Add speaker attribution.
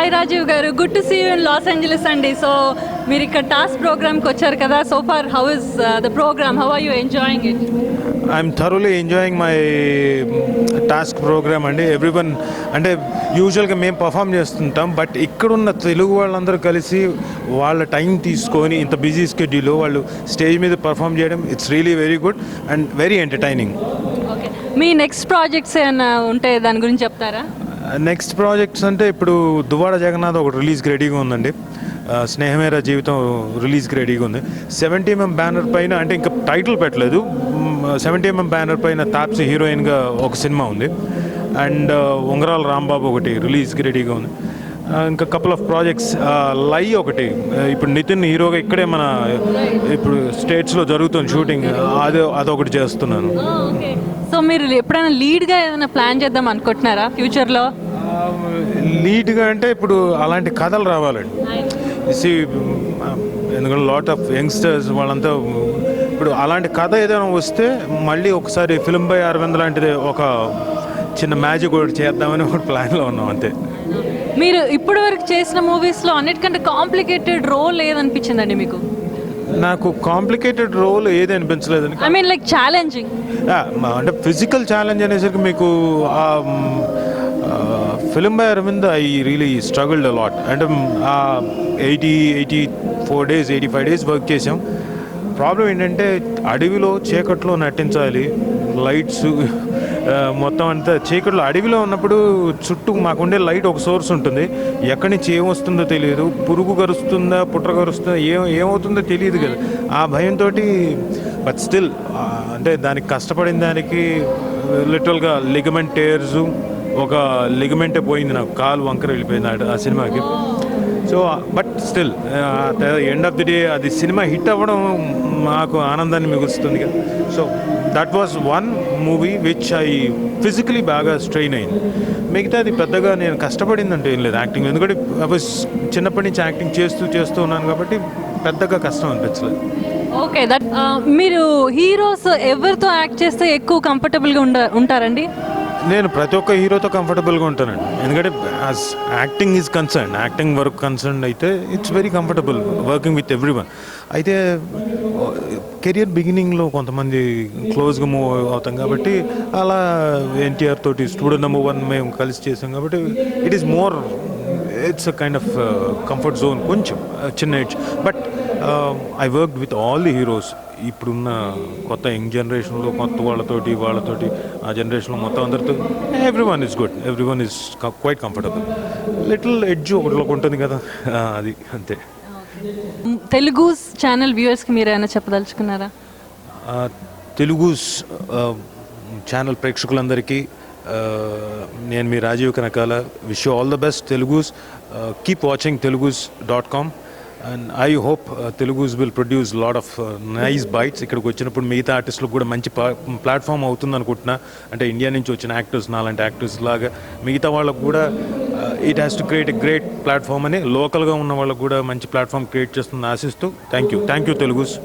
Speaker 1: Hi Rajiv గారు, good to see you in Los Angeles అండి. So మీరు ఇక్కడ టాస్క్ ప్రోగ్రామ్కి వచ్చారు కదా. So far how is the programme, how are you enjoying it?
Speaker 2: I'm thoroughly enjoying my task programme అండి. Everyone అంటే యూజువల్గా మేము పర్ఫామ్ చేస్తుంటాం, బట్ ఇక్కడున్న తెలుగు వాళ్ళందరూ కలిసి వాళ్ళ టైం తీసుకొని ఇంత బిజీ స్కెడ్యూల్లో వాళ్ళు స్టేజ్ మీద పర్ఫామ్ చేయడం, it's really very good and very entertaining.
Speaker 1: Okay, me next projects ఏమైనా ఉంటే దాని గురించి చెప్తారా?
Speaker 2: నెక్స్ట్ ప్రాజెక్ట్స్ అంటే ఇప్పుడు దువ్వాడ జగన్నాథ్ ఒకటి రిలీజ్కి రెడీగా ఉందండి. స్నేహమేరా జీవితం రిలీజ్కి రెడీగా ఉంది. 70mm బ్యానర్ పైన, అంటే ఇంకా టైటిల్ పెట్టలేదు, 70mm బ్యానర్ పైన తాప్సీ హీరోయిన్గా ఒక సినిమా ఉంది. అండ్ ఉంగరాల రాంబాబు ఒకటి రిలీజ్కి రెడీగా ఉంది. ఇంకా కపుల్ ఆఫ్ ప్రాజెక్ట్స్, లై ఒకటి ఇప్పుడు నితిన్ హీరోగా ఇక్కడే మన ఇప్పుడు స్టేట్స్లో జరుగుతుంది షూటింగ్, అదొకటి చేస్తున్నాను.
Speaker 1: సో మీరు ఎప్పుడైనా లీడ్గా ఏదైనా ప్లాన్ చేద్దాం అనుకుంటున్నారా ఫ్యూచర్లో?
Speaker 2: లీడ్గా అంటే ఇప్పుడు అలాంటి కథలు రావాలండి. ఎందుకంటే లాట్ ఆఫ్ యంగ్స్టర్స్ వాళ్ళంతా ఇప్పుడు అలాంటి కథ ఏదైనా వస్తే మళ్ళీ ఒకసారి ఫిల్మ్ బై అరవింద్ లాంటిది ఒక చిన్న మ్యాజిక్ ఒకటి చేద్దామని ఒక ప్లాన్లో ఉన్నాం అంతే.
Speaker 1: మీరు ఇప్పటి వరకు చేసిన మూవీస్లో అన్నిటికంటే కాంప్లికేటెడ్ రోల్ ఏదనిపించిందండి మీకు?
Speaker 2: నాకు కాంప్లికేటెడ్ రోల్ ఏది అనిపించలేదని,
Speaker 1: ఐ మీన్ లైక్ ఛాలెంజింగ్
Speaker 2: అంటే ఫిజికల్ ఛాలెంజ్ అనేసరికి మీకు film by Aravind I really struggled a lot. అంటే 84 days 85 days వర్క్ చేసాం. ప్రాబ్లం ఏంటంటే అడవిలో చీకట్లో నటించాలి, లైట్స్ మొత్తం అంతా చీకట్లో అడవిలో ఉన్నప్పుడు చుట్టూ మాకుండే లైట్ ఒక సోర్స్ ఉంటుంది, ఎక్కడి నుంచి ఏమొస్తుందో తెలియదు, పురుగు కరుస్తుందా పుట్ర కరుస్తుందా ఏమవుతుందో తెలియదు కదా. ఆ భయంతో బట్ స్టిల్ అంటే దానికి కష్టపడిన దానికి లిటరల్గా లిగమెంట్ టేర్స్, ఒక లిగమెంటే పోయింది, నాకు కాలు వంకర వెళ్ళిపోయింది ఆ సినిమాకి. So but still end of the day అది సినిమా హిట్ అవ్వడం మాకు ఆనందాన్ని మిగులుస్తుంది కదా. So that was one movie which I physically బాగా స్ట్రెయిన్ అయింది. మిగతా అది పెద్దగా నేను కష్టపడిందంటే ఏం లేదు యాక్టింగ్, ఎందుకంటే చిన్నప్పటి నుంచి యాక్టింగ్ చేస్తూ ఉన్నాను కాబట్టి పెద్దగా కష్టం అనిపించలేదు.
Speaker 1: ఓకే, దట్ మీరు హీరోస్ ఎవరితో యాక్ట్ చేస్తే ఎక్కువ కంఫర్టబుల్గా ఉంటారండి?
Speaker 2: నేను ప్రతి ఒక్క హీరోతో కంఫర్టబుల్గా ఉంటానండి, ఎందుకంటే as acting is concern, acting work concern అయితే it's very comfortable working with everyone. అయితే కెరియర్ బిగినింగ్లో కొంతమంది క్లోజ్గా మూవ్ అవుతాం కాబట్టి అలా ఎన్టీఆర్ తోటి స్టూడెంట్ నెంబర్ 1 మేము కలిసి చేసాం కాబట్టి it is more, it's a kind of comfort zone, కొంచెం చిన్న age. But I worked with all the heroes. ఇప్పుడున్న కొత్త యంగ్ జనరేషన్లో కొత్త వాళ్ళతోటి ఆ జనరేషన్లో మొత్తం అందరితో everyone is good, everyone is quite comfortable. Little edge ఒకటిలోకి ఉంటుంది కదా, అది అంతే.
Speaker 1: తెలుగు ఛానల్ వ్యూవర్స్కి మీరు ఏమైనా చెప్పదలుచుకున్నారా?
Speaker 2: తెలుగు ఛానల్ ప్రేక్షకులందరికీ నేను మీ Rajeev Kanakala, wish you all the best. Telugus keep watching telugus.com and I hope Telugus will produce lot of nice bites. ఇక్కడికి వచ్చినప్పుడు మిగతా ఆర్టిస్టులకు కూడా మంచి ప్లాట్ఫామ్ అవుతుంది అనుకుంటున్నా. అంటే ఇండియా నుంచి వచ్చిన యాక్టర్స్, నాలాంటి యాక్టర్స్ లాగా మిగతా వాళ్ళకు కూడా it has to create a great platform అని, లోకల్గా ఉన్న వాళ్ళకు కూడా మంచి ప్లాట్ఫామ్ క్రియేట్ చేస్తుందని ఆశిస్తూ థ్యాంక్ యూ తెలుగుస్.